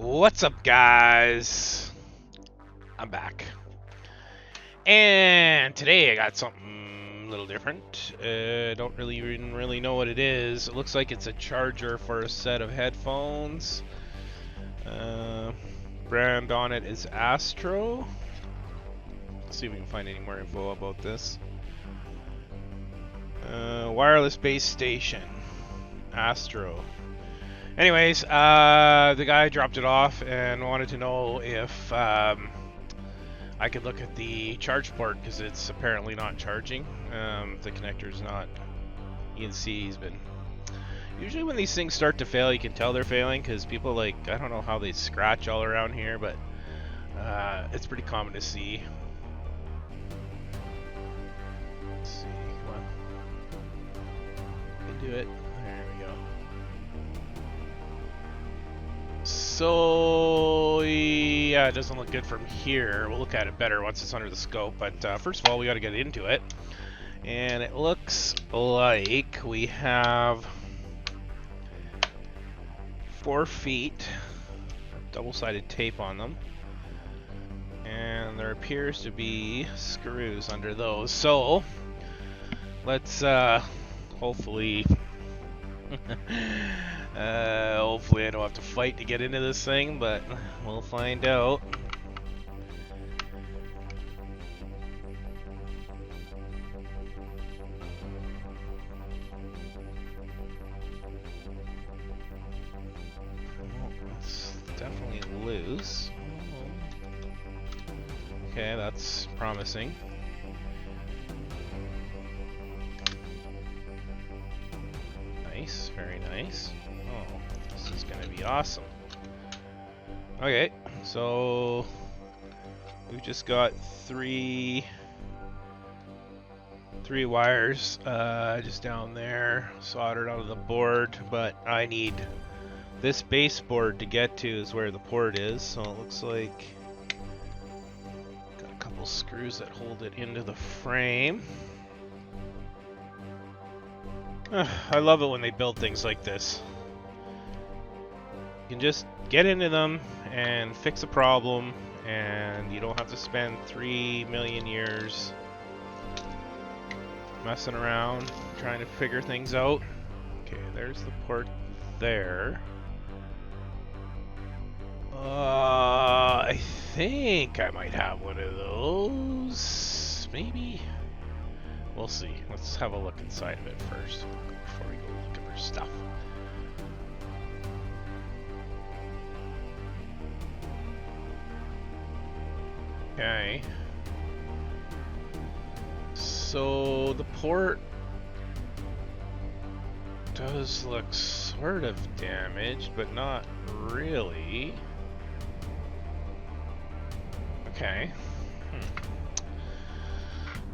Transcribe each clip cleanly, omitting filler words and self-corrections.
What's up, guys? I'm back. And today I got something a little different. Don't really know what it is. It looks like it's a charger for a set of headphones. Brand on it is ASTRO. Let's see if we can find any more info about this. Wireless base station. ASTRO. Anyways, the guy dropped it off and wanted to know if I could look at the charge port because it's apparently not charging. The connector's not. You can see he's been. Usually when these things start to fail, you can tell they're failing because people I don't know how they scratch all around here, but it's pretty common to see. Let's see, come on. You can do it. There we go. So, yeah, it doesn't look good from here. We'll look at it better once it's under the scope, but first of all, we got to get into it. And it looks like we have 4 feet of double-sided tape on them. And there appears to be screws under those. So, let's hopefully hopefully I don't have to fight to get into this thing, but we'll find out. It's definitely loose. Okay, that's promising. Nice, very nice. Oh, this is gonna be awesome. Okay, so we've just got three wires just down there soldered onto the board, but I need this baseboard to get to is where the port is, so it looks like got a couple screws that hold it into the frame. I love it when they build things like this. You can just get into them and fix a problem, and you don't have to spend 3 million years messing around trying to figure things out. Okay, there's the port there. I think I might have one of those. Maybe. We'll see. Let's have a look inside of it first before we go looking for stuff. Okay. So the port does look sort of damaged, but not really. Okay.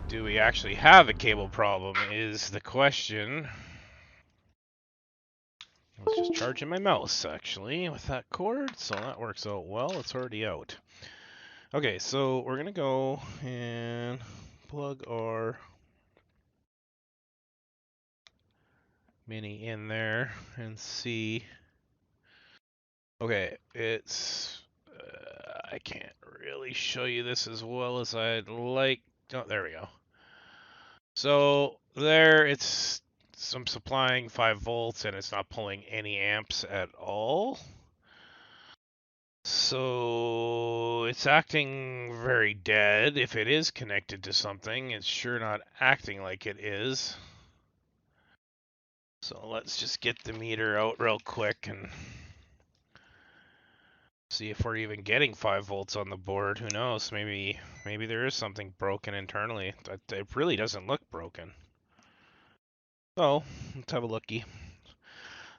Do we actually have a cable problem is the question. I was just charging my mouse actually with that cord, so that works out well. It's already out. Okay, so we're gonna go and plug our mini in there and see. Okay, it's I can't really show you this as well as I'd like. Oh, there we go. So there, I'm supplying 5 volts and it's not pulling any amps at all. So it's acting very dead. If it is connected to something, it's sure not acting like it is. So let's just get the meter out real quick and see if we're even getting 5 volts on the board. Who knows? Maybe there is something broken internally. It really doesn't look broken. So let's have a looky.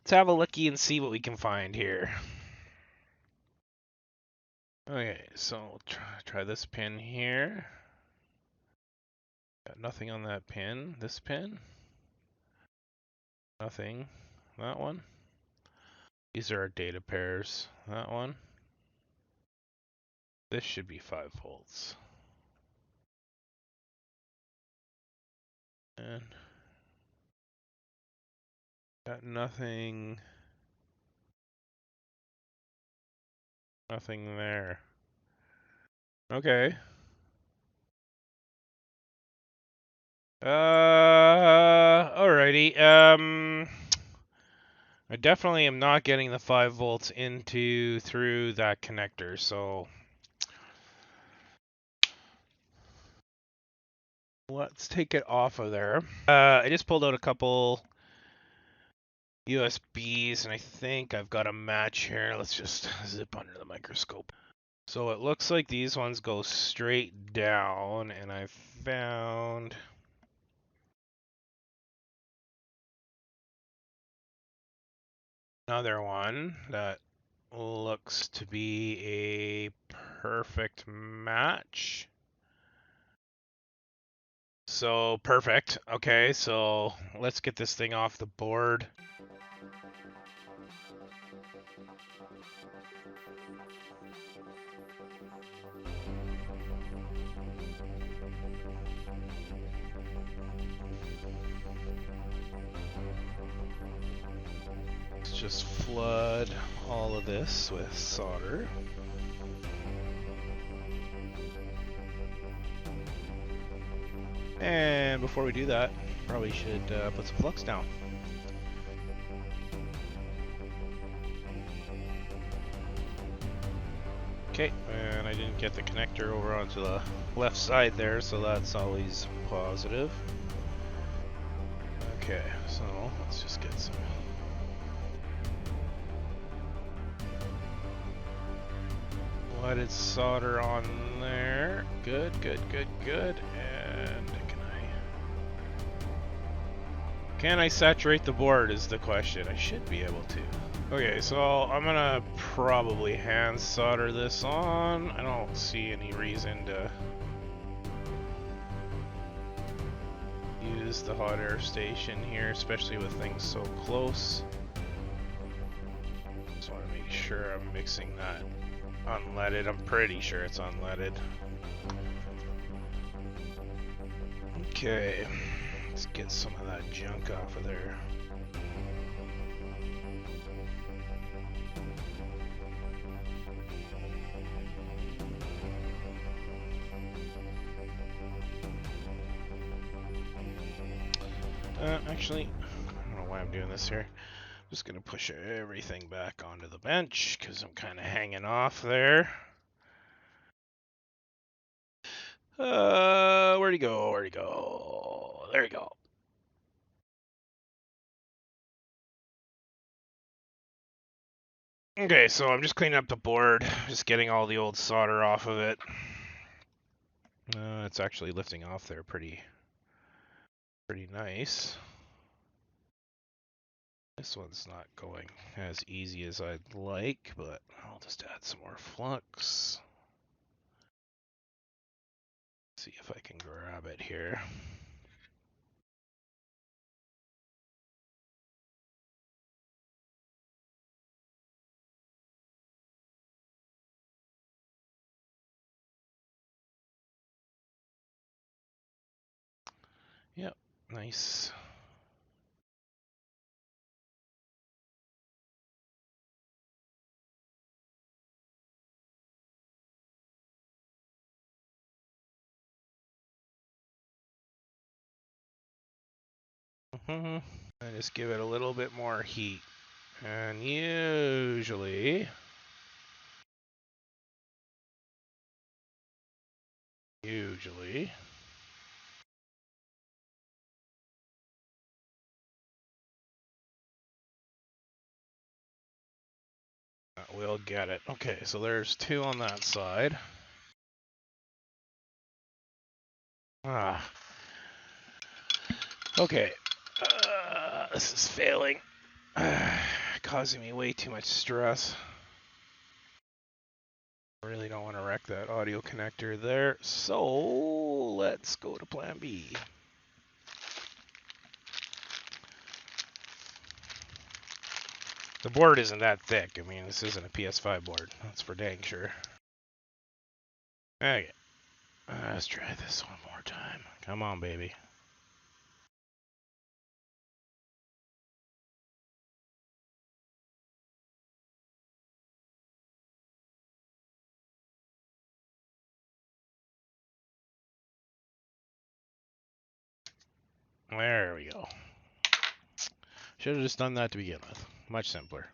Let's have a looky and see what we can find here. Okay, so we'll try this pin here. Got nothing on that pin. This pin? Nothing. That one? These are our data pairs. That one? This should be 5 volts. And got nothing Nothing there. Okay. Alrighty. I definitely am not getting the 5 volts through that connector, so let's take it off of there. I just pulled out a couple USBs, and I think I've got a match here. Let's just zip under the microscope. So it looks like these ones go straight down, and I found another one that looks to be a perfect match. So perfect. Okay, so let's get this thing off the board. Let's just flood all of this with solder. And before we do that, probably should put some flux down. Okay, and I didn't get the connector over onto the left side there, so that's always positive. Okay, so let's just get some flooded solder on there. Good, good, good, good. And can I saturate the board is the question. I should be able to. Okay, so I'm gonna probably hand solder this on. I don't see any reason to use the hot air station here, especially with things so close. Just want to make sure I'm mixing that unleaded. I'm pretty sure it's unleaded. Okay, let's get some of that junk off of there. Actually, I don't know why I'm doing this here. I'm just gonna push everything back onto the bench because I'm kind of hanging off there. Where'd he go? Where'd he go? There you go. Okay, so I'm just cleaning up the board, just getting all the old solder off of it. It's actually lifting off there pretty nice. This one's not going as easy as I'd like, but I'll just add some more flux. See if I can grab it here. Yep, nice. I just give it a little bit more heat. And usually we'll get it. Okay, so there's 2 on that side. Okay. This is failing. Causing me way too much stress. I really don't want to wreck that audio connector there. So let's go to plan B. The board isn't that thick. I mean, this isn't a PS5 board. That's for dang sure. Okay. Let's try this one more time. Come on, baby. There we go. Should have just done that to begin with. Much simpler.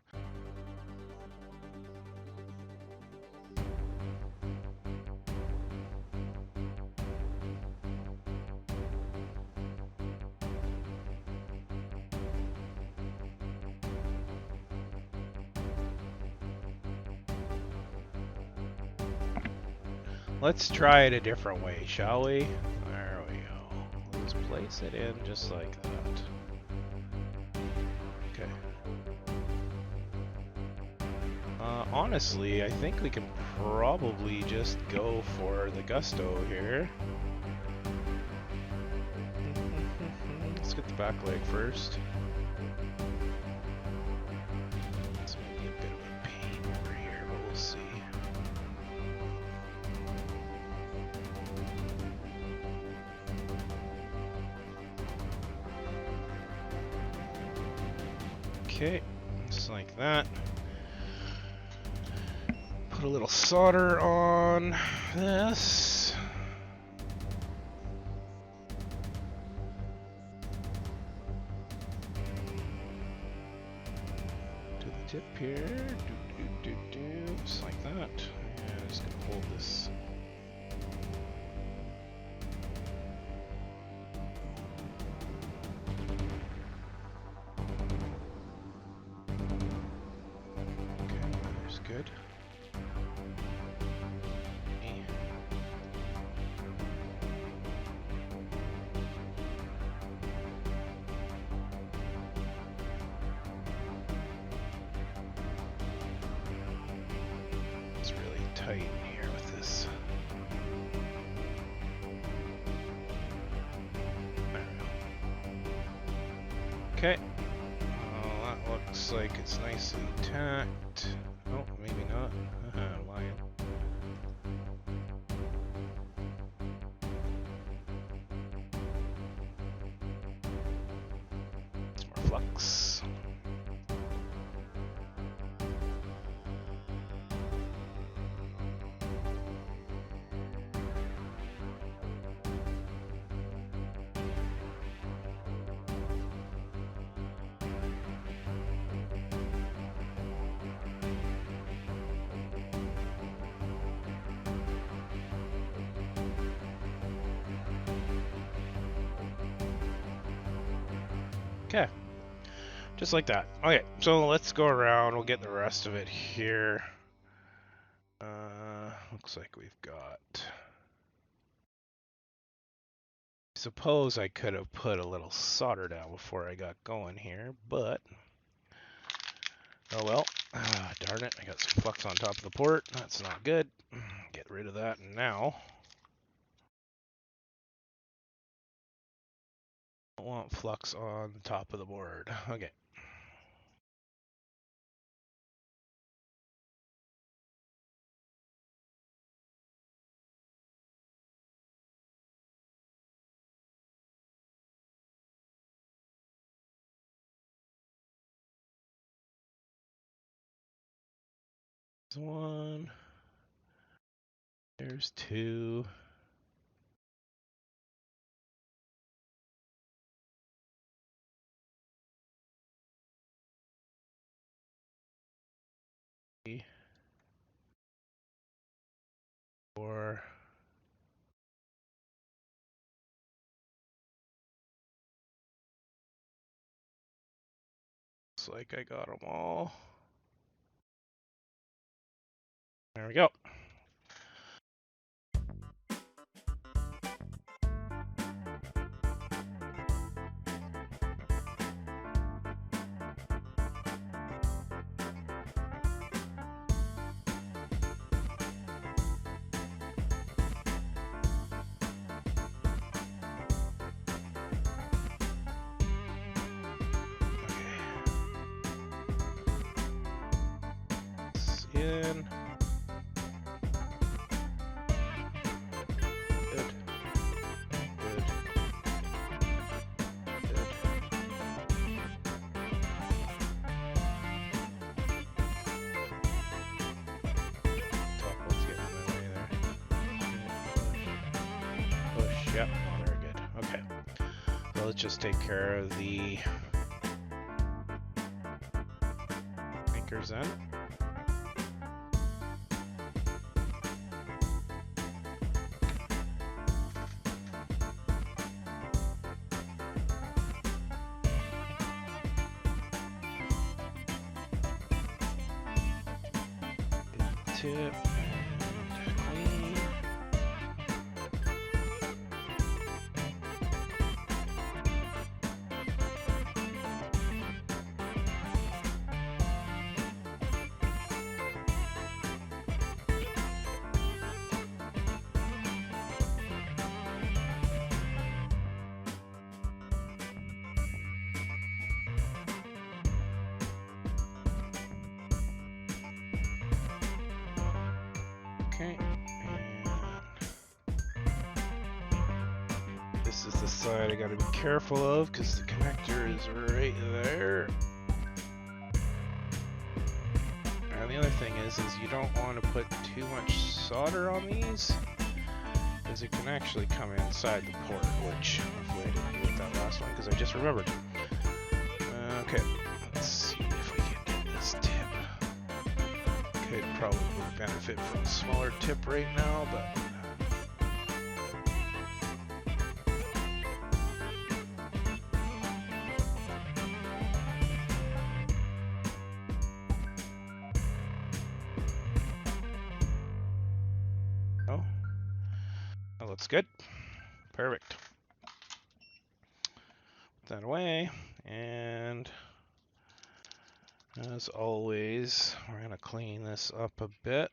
Let's try it a different way, shall we? There we go. Let's place it in just like that. Okay. Honestly, I think we can probably just go for the gusto here. Let's get the back leg first. This might be a bit of a pain over here, but we'll see. Okay, just like that. Put a little solder on this. To the tip here. Just like that. Yeah, just gonna hold this. Good. It's really tight in here with this. There we go. Okay. Well, that looks like it's nicely tacked. Oh, maybe not. Lying. Some more flux. Okay, just like that. Okay, so let's go around. We'll get the rest of it here. Looks like we've got... I suppose I could have put a little solder down before I got going here, but... oh well. Darn it, I got some flux on top of the port. That's not good. Get rid of that now. I want flux on the top of the board. Okay. There's one. There's two. Four. Looks like I got them all. There we go. In. Good. Good. Good. Top one's getting in the way there. Push. Yep. Oh, very good. Okay. So let's just take care of the anchors then. Tip and clean. Okay, and this is the side I gotta be careful of because the connector is right there. And the other thing is you don't want to put too much solder on these because it can actually come inside the port, which hopefully I didn't do with that last one because I just remembered. Okay, let's see if we can get this tip. Could probably benefit from a smaller tip right now, but oh, that looks good. Perfect. Put that away, and as always, we're going to clean this up a bit.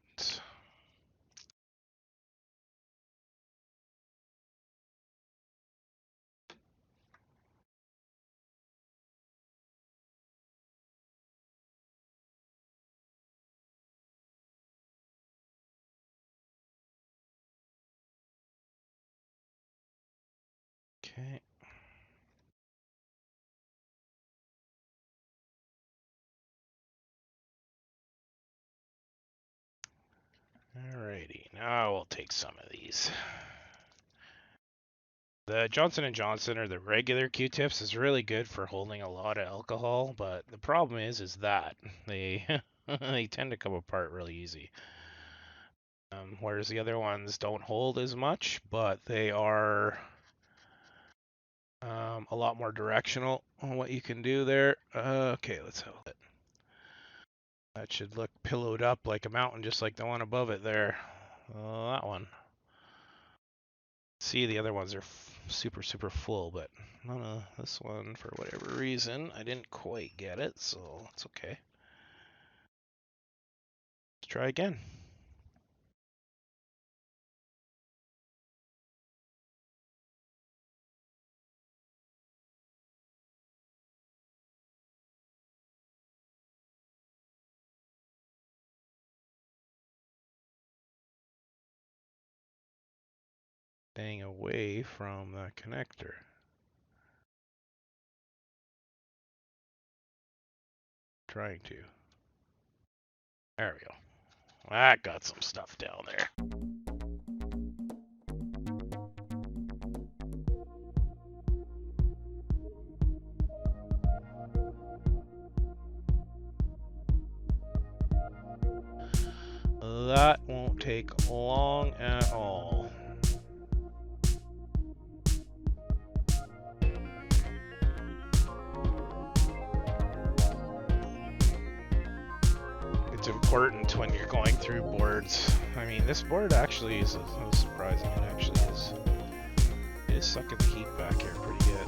Okay. Alrighty, now we'll take some of these. The Johnson & Johnson or the regular Q-tips is really good for holding a lot of alcohol, but the problem is that they they tend to come apart really easy. Whereas the other ones don't hold as much, but they are a lot more directional on what you can do there. Okay, let's have it. That should look pillowed up like a mountain, just like the one above it there. That one. See, the other ones are super full, but none of this one, for whatever reason, I didn't quite get it, so it's okay. Let's try again. Staying away from the connector. Trying to. There we go. That got some stuff down there. That won't take long at all. It's important when you're going through boards. I mean, this board actually is surprising. It actually is. It is sucking the heat back here pretty good.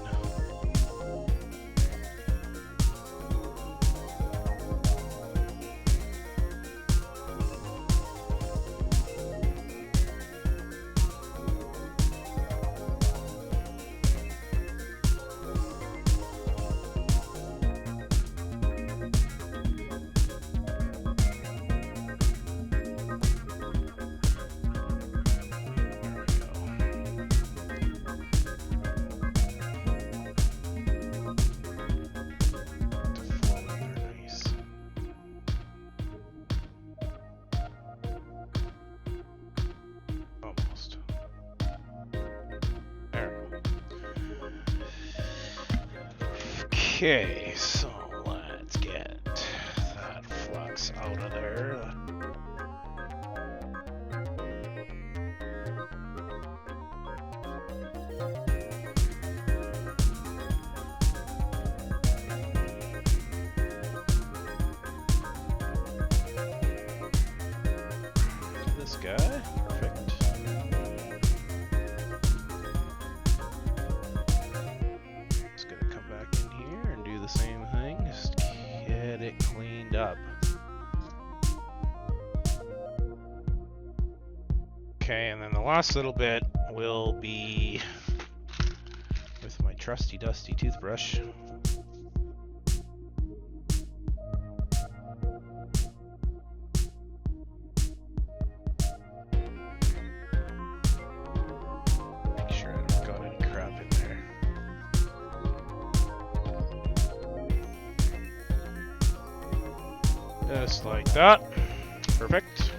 Okay, so let's get that flux out of there. This guy, perfect. Just gonna come back in here and do the same thing, just get it cleaned up. Okay, and then the last little bit will be with my trusty dusty toothbrush. Make sure I don't got any crap in there. Just like that. Perfect.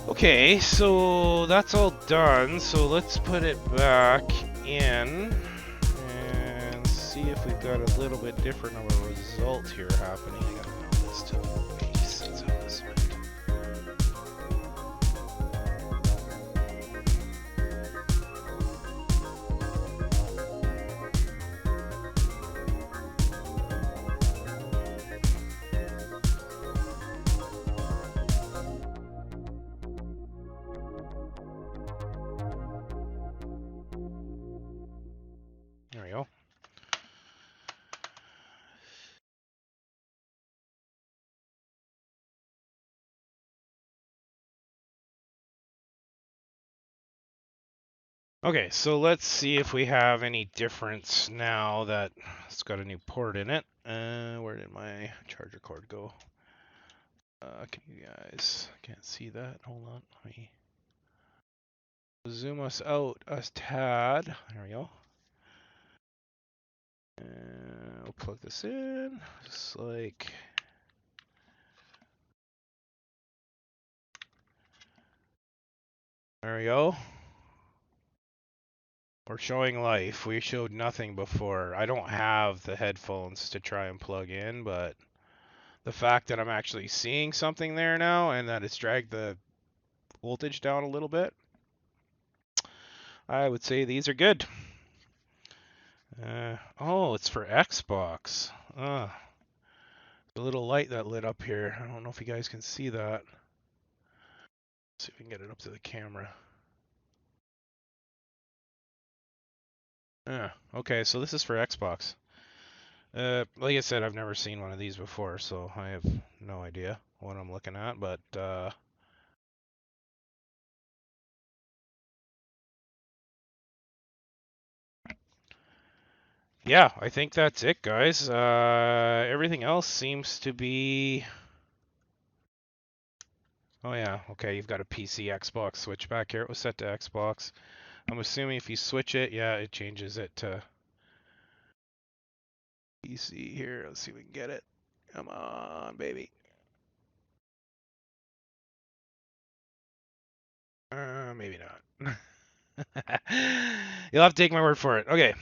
Okay, so that's all done. So let's put it back in and see if we've got a little bit different of a result here happening. I gotta mount this to the base. That's how this went. There we go. Okay, so let's see if we have any difference now that it's got a new port in it. Where did my charger cord go? Can you guys can't see that? Hold on, let me zoom us out a tad. There we go. And we'll plug this in, just like there we go. We're showing life. We showed nothing before. I don't have the headphones to try and plug in, but the fact that I'm actually seeing something there now and that it's dragged the voltage down a little bit, I would say these are good. Oh, it's for Xbox. The little light that lit up here. I don't know if you guys can see that. Let's see if we can get it up to the camera. Okay, so this is for Xbox. Like I said, I've never seen one of these before, so I have no idea what I'm looking at, but yeah, I think that's it, guys. Everything else seems to be... Oh yeah, okay, you've got a PC Xbox switch back here. It was set to Xbox. I'm assuming if you switch it, yeah, it changes it to PC here. Let's see if we can get it. Come on, baby. Maybe not. You'll have to take my word for it. Okay.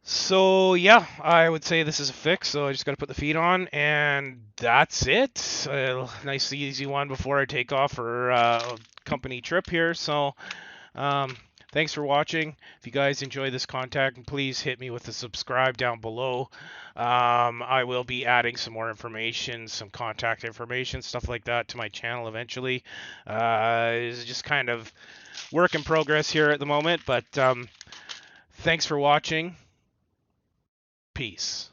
So yeah, I would say this is a fix. So I just got to put the feet on, and that's it. Nice easy one before I take off for a company trip here. So thanks for watching. If you guys enjoy this content, please hit me with a subscribe down below. I will be adding some more information, some contact information, stuff like that to my channel eventually. It's just kind of work in progress here at the moment, but thanks for watching. Peace.